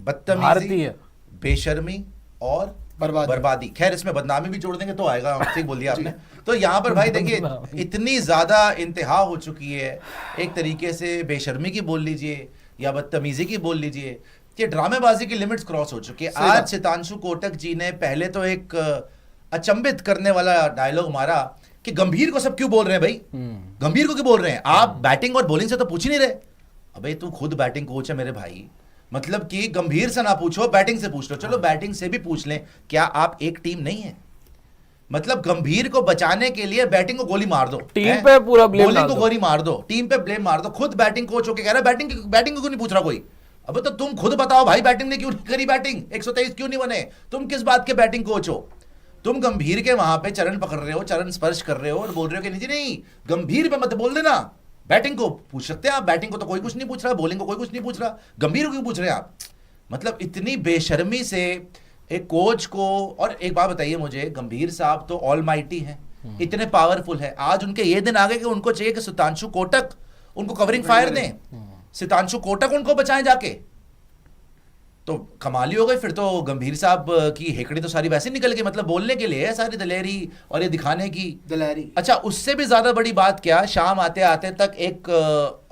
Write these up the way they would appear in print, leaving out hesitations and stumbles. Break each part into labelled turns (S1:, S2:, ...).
S1: बदतमीजी,
S2: बेशर्मी और बर्बादी। खैर इसमें बदनामी भी जोड़ देंगे तो आएगा, ठीक बोल दिया आपने। तो यहाँ पर भाई देखिए इतनी ज्यादा इंतहा हो चुकी है, एक तरीके से बेशर्मी की बोल लीजिए या बदतमीजी की बोल लीजिए, कि ड्रामेबाजी की लिमिट्स क्रॉस हो चुकी है। आज सितांशु कोटक जी ने पहले तो एक अचंभित करने वाला डायलॉग मारा कि गंभीर को सब क्यों बोल रहे हैं भाई, गंभीर को क्यों बोल रहे हैं आप, बैटिंग और बॉलिंग से तो पूछ ही नहीं रहे। अबे तू खुद बैटिंग कोच है मेरे भाई, मतलब कि गंभीर से ना पूछो, बैटिंग से पूछ लो। चलो बैटिंग से भी पूछ लें, क्या आप एक टीम नहीं है? मतलब गंभीर को बचाने के लिए बैटिंग को गोली मार दो,
S1: टीम पे पूरा ब्लेम,
S2: बॉलिंग को गोली मार दो, टीम पे ब्लेम मार दो। खुद बैटिंग कोच होके कह रहा है बैटिंग को क्यों नहीं पूछ रहा कोई? अब तो तुम खुद बताओ भाई, बैटिंग ने क्यों नहीं करी, बैटिंग 123 क्यों नहीं बने? तुम किस बात के बैटिंग कोच हो? तुम गंभीर के वहां पे चरण पकड़ रहे हो, चरण स्पर्श कर रहे हो और बोल रहे हो कि नहीं गंभीर पे मत बोल देना, बैटिंग को पूछ सकते हैं आप। बैटिंग को तो कोई कुछ नहीं पूछ रहा, बॉलिंग को कोई कुछ नहीं पूछ रहा, गंभीर को क्यों पूछ रहे हैं आप? मतलब इतनी बेशर्मी से एक कोच को। और एक बात बताइए मुझे, गंभीर साहब तो ऑलमाइटी हैं, इतने पावरफुल है, आज उनके ये दिन आ गए कि उनको चाहिए कि सितांशु कोटक उनको कवरिंग फायर दें, सितांशु कोटक उनको बचाएं जाके। तो कमाल ही हो गई फिर तो। गंभीर साहब की हेकड़ी तो सारी वैसे निकल गई, मतलब बोलने के लिए है सारी दलेरी और ये दिखाने की
S3: दलेरी।
S2: अच्छा, उससे भी ज्यादा बड़ी बात क्या, शाम आते आते तक एक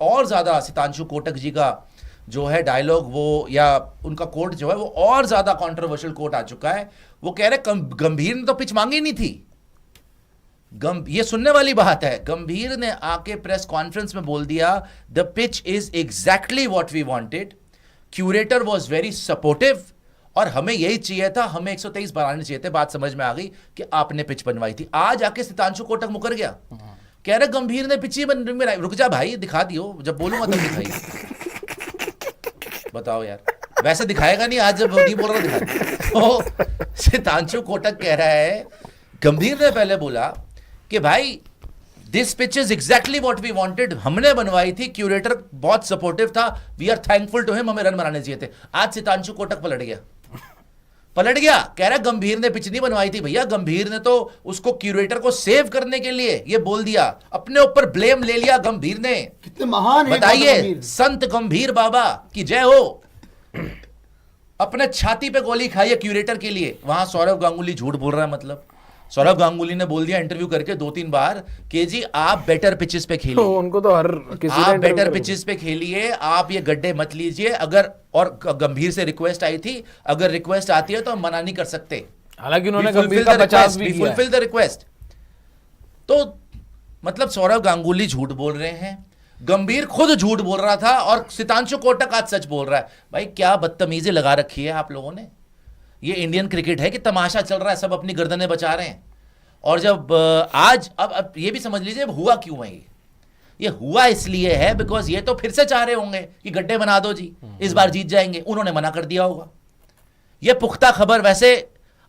S2: और ज्यादा सितांशु कोटक जी का जो है डायलॉग वो या उनका कोट जो है वो और ज्यादा कंट्रोवर्शियल कोट आ चुका है। वो कह रहे गंभीर ने तो पिच मांगी नहीं थी। ये सुनने वाली बात है, गंभीर ने आके प्रेस कॉन्फ्रेंस में बोल दिया the pitch is exactly what we wanted, curator was very supportive और हमें यही चाहिए था, हमें 123 बनाने चाहिए थे। बात समझ में आ गई कि आपने पिच बनवाई थी। आज आके सितांशु कोटक मुकर गया, कह रहे गंभीर ने पिच ही बनाई। रुक जा भाई, दिखा दियो, जब बोलूंगा तब दिखाइए। बताओ यार, वैसे दिखाएगा नहीं, आज जब नहीं बोल रहा दिखा। तो सितांशु कोटक कह रहा है, गंभीर ने पहले बोला कि भाई this pitch is exactly what we wanted, हमने बनवाई थी, क्यूरेटर बहुत सपोर्टिव था, we are thankful to him, हमें रन बनाने चाहिए थे। आज सितांशु कोटक पलट गया, कह रहा गंभीर ने पिच नहीं बनवाई थी भैया, गंभीर ने तो उसको क्यूरेटर को सेव करने के लिए ये बोल दिया, अपने ऊपर ब्लेम ले लिया गंभीर ने।
S3: कितने महान है,
S2: बताइए, संत गंभीर बाबा की जय हो। अपने छाती पे गोली खाई है क्यूरेटर के लिए। वहां सौरव गांगुली झूठ बोल रहा है, मतलब सौरव गांगुली ने बोल दिया इंटरव्यू करके 2-3 बार कि जी आप बेटर पिचेस पे खेलिए,
S1: उनको तो हर किसी
S2: आप बेटर पिचेस पे खेलिए, आप ये गड्ढे मत लीजिए। अगर और गंभीर से रिक्वेस्ट आई थी, अगर रिक्वेस्ट आती है तो हम मना नहीं कर सकते।
S1: हालांकि उन्होंने गंभीर का 50 भी किया,
S2: फुलफिल द रिक्वेस्ट। तो मतलब सौरव गांगुली झूठ बोल रहे हैं, गंभीर खुद झूठ बोल रहा था और सितांशु कोटक आज सच बोल रहा है। भाई क्या बदतमीजी लगा रखी है आप लोगों ने। ये इंडियन क्रिकेट है कि तमाशा चल रहा है, सब अपनी गर्दनें बचा रहे हैं। और जब आज अब ये भी समझ लीजिए हुआ क्यों है ये हुआ इसलिए है बिकॉज ये तो फिर से चाह रहे होंगे कि गड्ढे बना दो जी, इस बार जीत जाएंगे, उन्होंने मना कर दिया होगा। ये पुख्ता खबर, वैसे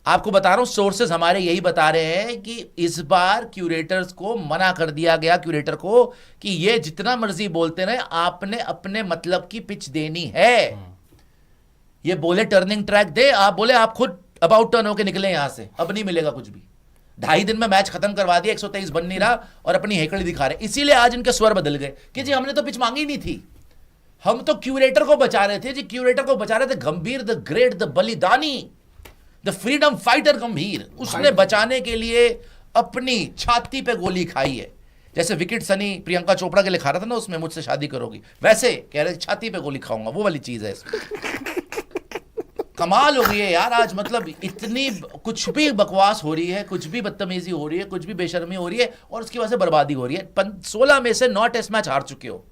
S2: आपको बता रहा हूं, सोर्सेज हमारे यही बता रहे हैं कि इस बार क्यूरेटर्स को मना कर दिया गया, क्यूरेटर को, कि ये जितना मर्जी बोलते रहे, आपने अपने मतलब की पिच देनी है। ये बोले टर्निंग ट्रैक दे, आप बोले आप खुद अबाउट टर्न होके निकले यहां से, अब नहीं मिलेगा कुछ भी। 2.5 दिन में मैच खत्म करवा दिया, 123 बन नहीं रहा और अपनी हेकड़ी दिखा रहे। इसीलिए आज इनके स्वर बदल गए कि जी हमने तो पिच मांगी नहीं थी, हम तो क्यूरेटर को बचा रहे थे जी, क्यूरेटर को बचा रहे थे। गंभीर द ग्रेट, द बलिदानी, द फ्रीडम फाइटर गंभीर, उसने बचाने के लिए अपनी छाती पे गोली खाई है। जैसे विकेट सनी प्रियंका चोपड़ा के लिए खा रहा था ना, उसमें मुझसे शादी करोगी, वैसे कह रहे छाती पे गोली खाऊंगा, वो वाली चीज है। कमाल हो गई है यार आज, मतलब इतनी कुछ भी बकवास हो रही है, कुछ भी बदतमीजी हो रही है, कुछ भी बेशर्मी हो रही है और उसकी वजह से बर्बादी हो रही है। 16 में से 9 टेस्ट मैच हार चुके हो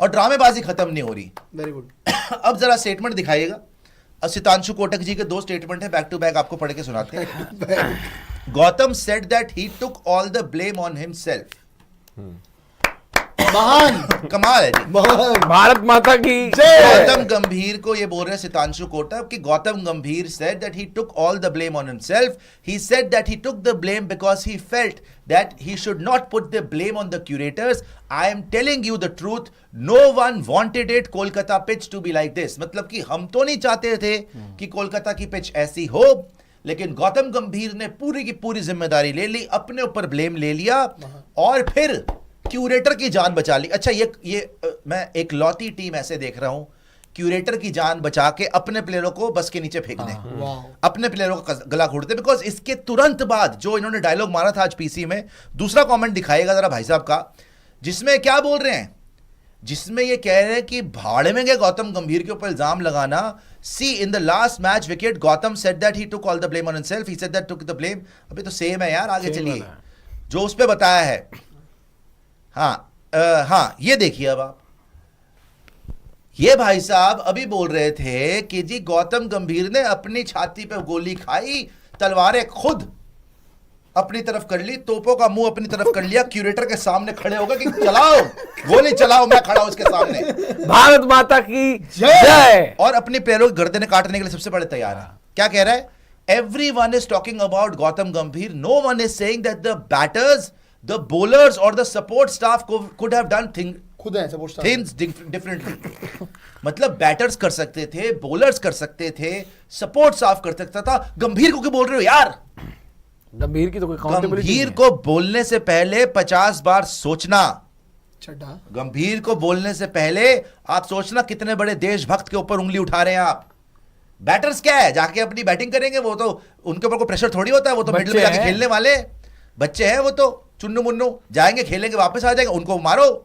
S2: और ड्रामेबाजी खत्म नहीं हो रही।
S3: Very good.
S2: अब जरा स्टेटमेंट दिखाइएगा। सितांशु कोटक जी के 2 स्टेटमेंट है, बैक टू बैक आपको पढ़ के सुनाते हैं। Gautam said that he took all the blame on himself.
S3: महान,
S2: कमाल है जी,
S1: भारत माता की
S2: गौतम गंभीर को ये बोल रहे हैं सितांशु कोटक कि गौतम गंभीर said that he took all the blame on himself. He said that he took the blame because he felt that he should not put the blame on the curators. I am telling you the truth. No one wanted it Kolkata pitch to be like this. मतलब कि हम तो नहीं चाहते थे कि कोलकाता की pitch ऐसी हो, लेकिन गौतम गंभीर ने पूरी की पूरी जिम्मेदारी ले ली, अपने ऊपर ब्लेम ले लिया और फिर क्यूरेटर की जान बचा ली। अच्छा, ये मैं एक लौती टीम ऐसे देख रहा हूं क्यूरेटर की जान बचा के अपने प्लेयरों को बस के नीचे फेंक दें,
S3: वाह,
S2: अपने प्लेयरों का गला घोटते। बिकॉज इसके तुरंत बाद जो इन्होंने डायलॉग मारा था आज पीसी में, दूसरा कमेंट दिखाएगा जरा भाई साहब का, जिसमें क्या बोल रहे हैं, जिसमें ये कह रहे हैं कि भाड़े में गए गौतम गंभीर के ऊपर इल्जाम लगाना। See in the last match wicket Gautam said that he took all the blame on himself, he said that took the blame. अभी तो सेम है यार, आगे चलिए जो उस पे बताया है। हाँ ये देखिए अब आप, ये भाई साहब अभी बोल रहे थे कि जी गौतम गंभीर ने अपनी छाती पे गोली खाई, तलवारें खुद अपनी तरफ कर ली, तोपों का मुंह अपनी तरफ कर लिया, क्यूरेटर के सामने खड़े हो गए कि चलाओ गोली चलाओ, मैं खड़ा हूं इसके सामने,
S1: भारत माता की जय।
S2: और अपनी पैरों की गर्दनें काटने के लिए सबसे पहले तैयार है। क्या कह रहा है? Everyone is talking about Gautam Gambhir. No one is saying that the batters, the bowlers or the support staff could have done
S3: खुद है सपोर्ट स्टार,
S2: things differently. मतलब बैटर्स कर सकते थे, बॉलर्स कर सकते थे, सपोर्ट स्टाफ कर सकता था। गंभीर को क्यों बोल रहे हो यार?
S1: गंभीर की तो कोई accountability
S2: गंभीर
S1: नहीं
S2: को बोलने से पहले 50 बार सोचना।
S3: चड्ढा
S2: गंभीर को बोलने से पहले आप सोचना कितने बड़े देशभक्त के ऊपर उंगली उठा रहे हैं आप। बैटर्स क्या है, जाके अपनी बैटिंग करेंगे, वो तो उनके ऊपर कोई प्रेशर थोड़ी होता है, वो तो मिडिल में जाके खेलने वाले बच्चे हैं, वो तो चुन्नू मुन्नू जाएंगे, खेलेंगे, वापस आ जाएंगे, उनको मारो,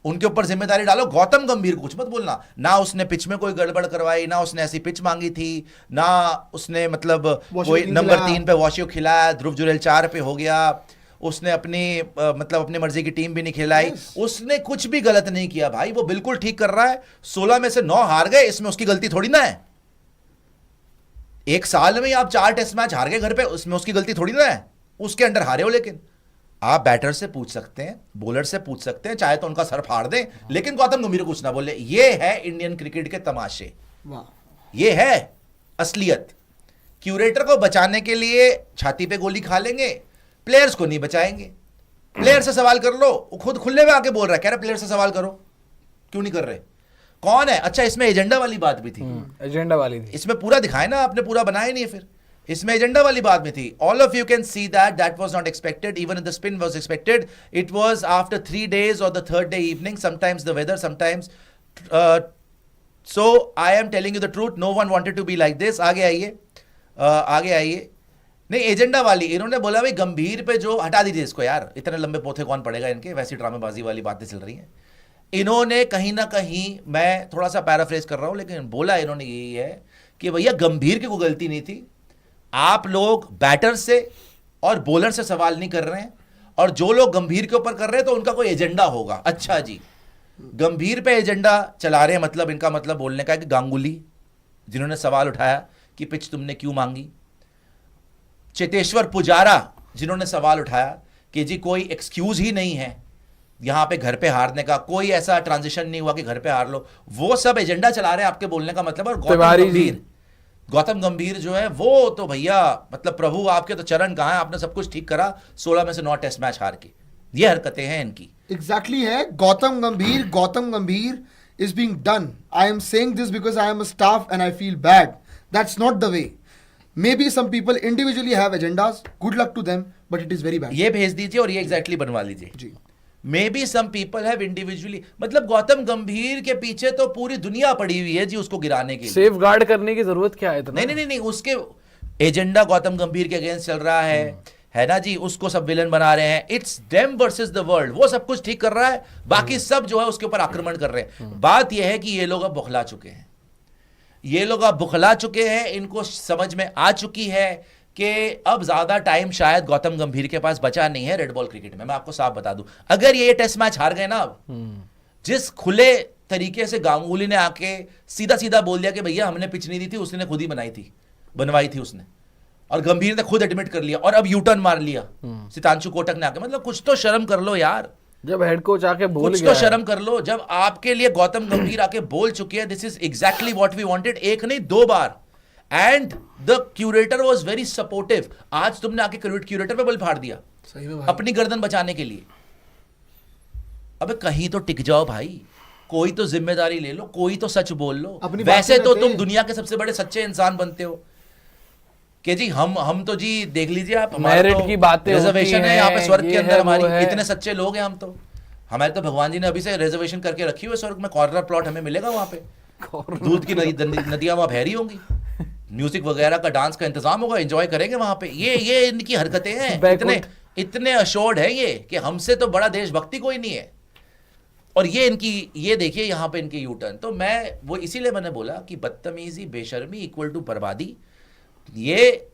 S2: उनके ऊपर जिम्मेदारी डालो। गौतम गंभीर को कुछ मत बोलना, ना उसने पिच में कोई गड़बड़ करवाई, ना उसने ऐसी पिच मांगी थी, ना उसने मतलब कोई नंबर 3 पे वॉशियो खिलाया, ध्रुव जुरेल 4 पे हो गया, उसने अपनी मतलब अपनी मर्जी की टीम भी नहीं खिलाई, उसने कुछ भी गलत नहीं किया भाई, वो बिल्कुल ठीक कर रहा है। 16 में से 9 हार गए, इसमें उसकी गलती थोड़ी ना है। एक साल में ही आप 4 टेस्ट मैच हार गए घर पे, उसमें उसकी गलती थोड़ी ना है, उसके अंडर हारे हो। लेकिन आप बैटर से पूछ सकते हैं, बॉलर से पूछ सकते हैं, चाहे तो उनका सर फाड़ दें, लेकिन गौतम गंभीर को कुछ ना बोले। ये है इंडियन क्रिकेट के तमाशे, ये है असलियत। क्यूरेटर को बचाने के लिए छाती पे गोली खा लेंगे, प्लेयर्स को नहीं बचाएंगे। प्लेयर से सवाल कर लो, वो खुद खुले में आके बोल रहा है, कह रहा प्लेयर से सवाल करो, क्यों नहीं कर रहे? कौन है? अच्छा इसमें एजेंडा वाली बात भी थी,
S1: एजेंडा वाली थी,
S2: इसमें पूरा दिखाए ना आपने, पूरा बनाया नहीं है, फिर इसमें एजेंडा वाली बात में थी। All of you can see that was not expected, even the spin was expected, it was after 3 days और the third day evening, sometimes the weather, sometimes so I am telling you the truth, no one wanted to be like this. आगे आइए, आगे आइए। नहीं agenda वाली, इन्होंने बोला भाई गंभीर पे जो, हटा दीजिए इसको यार, इतने लंबे पोथे कौन पड़ेगा इनके, वैसी ड्रामेबाजी वाली बातें चल रही हैं। इन्होंने कहीं ना कहीं, मैं थोड़ा सा पैराफ्रेज कर रहा हूं, लेकिन बोला इन्होंने यही है कि भैया गंभीर की कोई गलती नहीं थी, आप लोग बैटर से और बॉलर से सवाल नहीं कर रहे हैं, और जो लोग गंभीर के ऊपर कर रहे हैं तो उनका कोई एजेंडा होगा। अच्छा जी, गंभीर पे एजेंडा चला रहे हैं, मतलब इनका मतलब बोलने का है कि गांगुली जिन्होंने सवाल उठाया कि पिच तुमने क्यों मांगी, चेतेश्वर पुजारा जिन्होंने सवाल उठाया कि जी कोई एक्सक्यूज ही नहीं है यहां पे घर पे हारने का, कोई ऐसा ट्रांजिशन नहीं हुआ कि घर पे हार लो, वो सब एजेंडा चला रहे हैं आपके बोलने का मतलब। और गौतम गंभीर जो है वो तो भैया मतलब प्रभु आपके तो चरण कहां है, आपने सब कुछ ठीक करा, 16 में से 9 टेस्ट मैच हार के, ये हरकतें हैं इनकी।
S3: एग्जैक्टली है गौतम गंभीर is being done. I am saying this because I am a staff and I feel bad. That's not the way. Maybe some people individually have agendas. Good luck to them, but it is very bad.
S2: ये भेज दीजिए और ये exactly बनवा लीजिए
S3: जी।
S2: Maybe some people have individually, मतलब गौतम गंभीर के पीछे तो पूरी दुनिया पड़ी हुई है जी उसको गिराने के लिए।
S1: सेफ गार्ड करने की जरूरत क्या है इतना?
S2: नहीं, उसके एजेंडा गौतम गंभीर के अगेंस्ट चल रहा है ना जी, उसको सब विलन बना रहे हैं। It's them versus the world, वो सब कुछ ठीक कर रहा है, बाकी सब जो है उसके ऊपर आक्रमण कर रहे हैं। बात यह है कि ये लोग अब बुखला चुके हैं, ये लोग अब बुखला चुके हैं, इनको समझ में आ चुकी है कि अब ज्यादा टाइम शायद गौतम गंभीर के पास बचा नहीं है रेड बॉल क्रिकेट में। मैं आपको साफ बता दूं, अगर ये टेस्ट मैच हार गए ना, अब जिस खुले तरीके से गांगुली ने आके सीधा सीधा बोल दिया कि भैया हमने पिच नहीं दी थी, उसने खुद ही बनवाई थी उसने, और गंभीर ने खुद एडमिट कर लिया और अब यू टर्न मार लिया सितांशु कोटक ने आके। मतलब कुछ तो शर्म कर लो यार,
S1: जब हेड कोच आके बोल
S2: कुछ
S1: गया
S2: तो शर्म कर लो, जब आपके लिए गौतम गंभीर आके बोल चुके हैं this is exactly what we wanted, एक नहीं 2 बार, and the curator was very supportive. आज तुमने आके क्यूरेटर पे बल फाड़ दिया
S3: सही में भाई।
S2: अपनी गर्दन बचाने के लिए। अबे कहीं तो टिक जाओ भाई, कोई तो जिम्मेदारी ले लो, कोई तो सच बोल लो।
S3: अपनी
S2: वैसे
S3: बातें
S2: तो
S3: रहते
S2: तुम दुनिया के सबसे बड़े सच्चे इंसान बनते हो कि जी हम तो जी देख लीजिए आप,
S1: मेरिट की बातें
S2: रिजर्वेशन
S1: होती
S2: है यहाँ पे
S1: हैं,
S2: स्वर्ग
S1: ये
S2: के
S1: है,
S2: अंदर,
S1: वो
S2: हमारी
S1: है।
S2: इतने सच्चे लोग हैं हम तो, हमारे तो भगवान जी ने अभी से रिजर्वेशन करके रखी हुई है स्वर्ग में, कॉर्नर प्लॉट हमें मिलेगा वहां पे, दूध की नदियां वहां बह रही होंगी, म्यूजिक वगैरह का, डांस का इंतजाम होगा, एंजॉय करेंगे वहां पे। ये इनकी हरकतें हैं, इतने अशोर्ड है ये कि हमसे तो बड़ा देशभक्ति कोई नहीं है। और ये देखिए यहाँ पे इनके यू टर्न। तो वो इसीलिए मैंने बोला कि बदतमीजी, बेशर्मी इक्वल टू बर्बादी। ये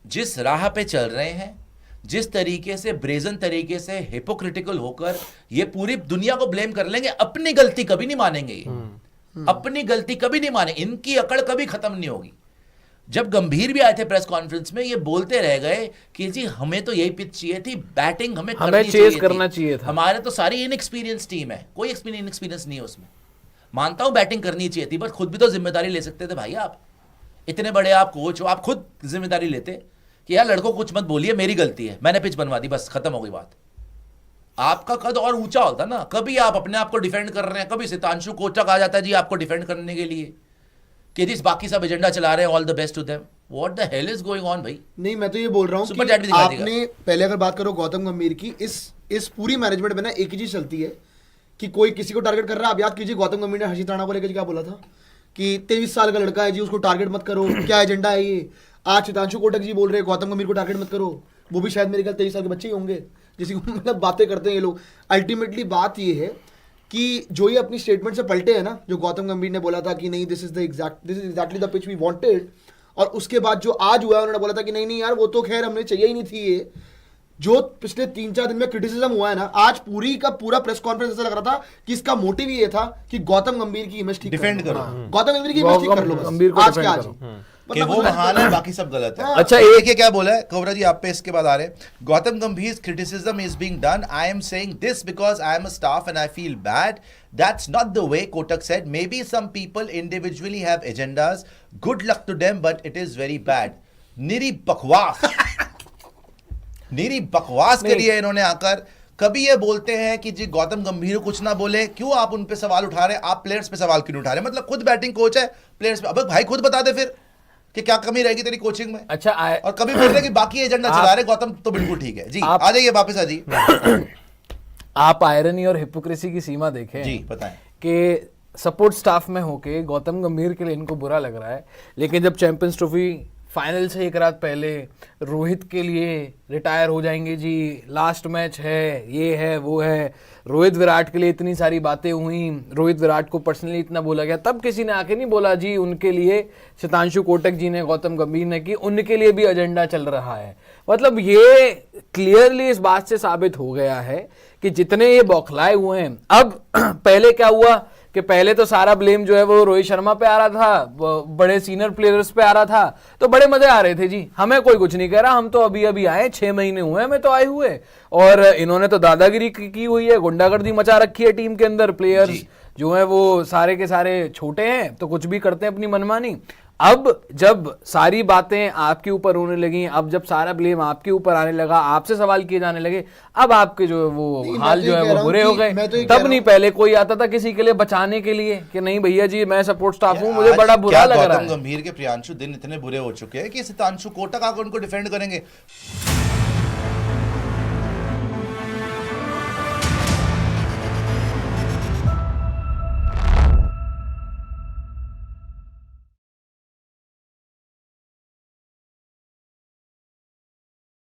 S2: जिस राह पे चल रहे हैं, जिस तरीके से ब्रेजन तरीके से हिपोक्रिटिकल होकर ये पूरी दुनिया को ब्लेम कर लेंगे, अपनी गलती कभी नहीं मानेंगे ये, अपनी गलती कभी नहीं मानेंगे, इनकी अकड़ कभी खत्म नहीं होगी। जब गंभीर भी आए थे प्रेस कॉन्फ्रेंस में, ये बोलते रह गए कि जी हमें तो यही पिच चाहिए थी, बैटिंग हमें
S1: चेस करना चाहिए था,
S2: हमारे तो सारी इनएक्सपीरियंस टीम है, कोई इनएक्सपीरियंस नहीं है उसमें। मानता हूं बैटिंग करनी चाहिए थी, बट खुद भी तो जिम्मेदारी ले सकते थे भाई। आप इतने बड़े आप कोच हो, आप खुद जिम्मेदारी लेते कि यार लड़कों को कुछ मत बोलिए, मेरी गलती है, मैंने पिच बनवा दी, बस खत्म हो गई बात। आपका कद और ऊंचा होता ना। कभी आप अपने आप को डिफेंड कर रहे हैं, कभी सितांशु कोचक आ जाता है जी आपको डिफेंड करने के लिए कि जी बाकी सब एजेंडा चला रहे हैं, all the best to them. What the hell is going on भाई?
S3: नहीं, मैं तो ये बोल रहा हूँ
S2: सुपर
S3: कि
S2: चैट भी दिखा देगा।
S3: आपने पहले अगर बात करो गौतम गंभीर की, इस पूरी मैनेजमेंट में ना एक ही चीज चलती है कि कोई किसी को टारगेट कर रहा है। आप याद कीजिए गौतम गंभीर ने हर्षित राणा को लेकर क्या बोला था कि 23 साल का लड़का है जी, उसको टारगेट मत करो, क्या एजेंडा है ये। आज सितांशु कोटक जी बोल रहे हैं गौतम गंभीर को टारगेट मत करो, वो भी शायद मेरे ख्याल 23 साल के बच्चे ही होंगे, जिसकी मतलब बातें करते हैं ये लोग। अल्टीमेटली बात ये है कि जो ये अपनी स्टेटमेंट से पलटे हैं ना, जो गौतम गंभीर ने बोला था कि नहीं this is exactly the pitch we wanted, और उसके बाद जो आज हुआ उन्होंने बोला था कि नहीं यार वो तो खैर हमने चाहिए ही नहीं थी। ये जो पिछले 3-4 दिन में क्रिटिसिज्म हुआ है ना, आज पूरी का पूरा प्रेस कॉन्फ्रेंस ऐसा लग रहा था कि इसका मोटिव ये था कि गौतम गंभीर की इमेज ठीक
S2: डिफेंड करो,
S3: गौतम गंभीर की इमेज ठीक कर लो,
S1: गंभीर को
S3: आज के
S1: defend
S3: आज
S1: करो।
S2: कि वो महान है, बाकी सब गलत है।
S4: अच्छा देखिए क्या बोला है कोबरा जी, आप पे इसके बाद आ रहे हैं। गौतम गंभीर criticism is being done. I am saying this because I am a staff and I feel bad. That's not the way, Kotak said. Maybe some people individually have agendas. Good luck to them, but it is very bad. निरी बकवास निरी बकवास करी है इन्होंने आकर। कभी ये बोलते हैं कि जी गौतम गंभीर कुछ ना बोले, क्यों आप उन पे सवाल उठा रहे हैं? आप प्लेयर्स पे सवाल क्यों उठा रहे हैं? मतलब खुद बैटिंग कोच है, प्लेयर्स पे। अब भाई खुद बता दे फिर कि क्या कमी रहेगी तेरी कोचिंग में।
S1: अच्छा
S4: और कभी बोल रहे कि बाकी एजेंडा चला रहे गौतम, तो बिल्कुल ठीक है जी। आ जाइए वापस आ जाइए।
S1: आप आयरनी और हिपोक्रेसी की सीमा देखें
S4: जी, बताएं
S1: कि सपोर्ट स्टाफ में होके गौतम गंभीर के लिए इनको बुरा लग रहा है, लेकिन जब चैंपियंस ट्रॉफी फाइनल से एक रात पहले रोहित के लिए रिटायर हो जाएंगे जी, लास्ट मैच है, ये है वो है, रोहित विराट के लिए इतनी सारी बातें हुई, रोहित विराट को पर्सनली इतना बोला गया, तब किसी ने आके नहीं बोला जी उनके लिए, सितांशु कोटक जी ने, गौतम गंभीर ने, कि उनके लिए भी एजेंडा चल रहा है। मतलब ये क्लियरली इस बात से साबित हो गया है कि जितने ये बौखलाए हुए हैं। अब पहले क्या हुआ कि पहले तो सारा ब्लेम जो है वो रोहित शर्मा पे आ रहा था, बड़े सीनियर प्लेयर्स पे आ रहा था, तो बड़े मजे आ रहे थे जी, हमें कोई कुछ नहीं कह रहा, हम तो अभी अभी आए, 6 महीने हुए हमें तो आए हुए, और इन्होंने तो दादागिरी की हुई है, गुंडागर्दी मचा रखी है टीम के अंदर, प्लेयर्स जो है वो सारे के सारे छोटे हैं तो कुछ भी करते हैं अपनी मनमानी। अब जब सारी बातें आपके ऊपर होने लगी, अब जब सारा ब्लेम आपके ऊपर आने लगा, आपसे सवाल किए जाने लगे, अब आपके जो है वो हाल जो है वो बुरे हो गए। तब नहीं पहले कोई आता था किसी के लिए बचाने के लिए कि नहीं भैया जी मैं सपोर्ट स्टाफ हूं, मुझे बड़ा बुरा लग रहा है।
S4: गंभीर के प्रियांशु दिन इतने बुरे हो चुके हैं कि सितांशु कोटक आकर उनको डिफेंड करेंगे।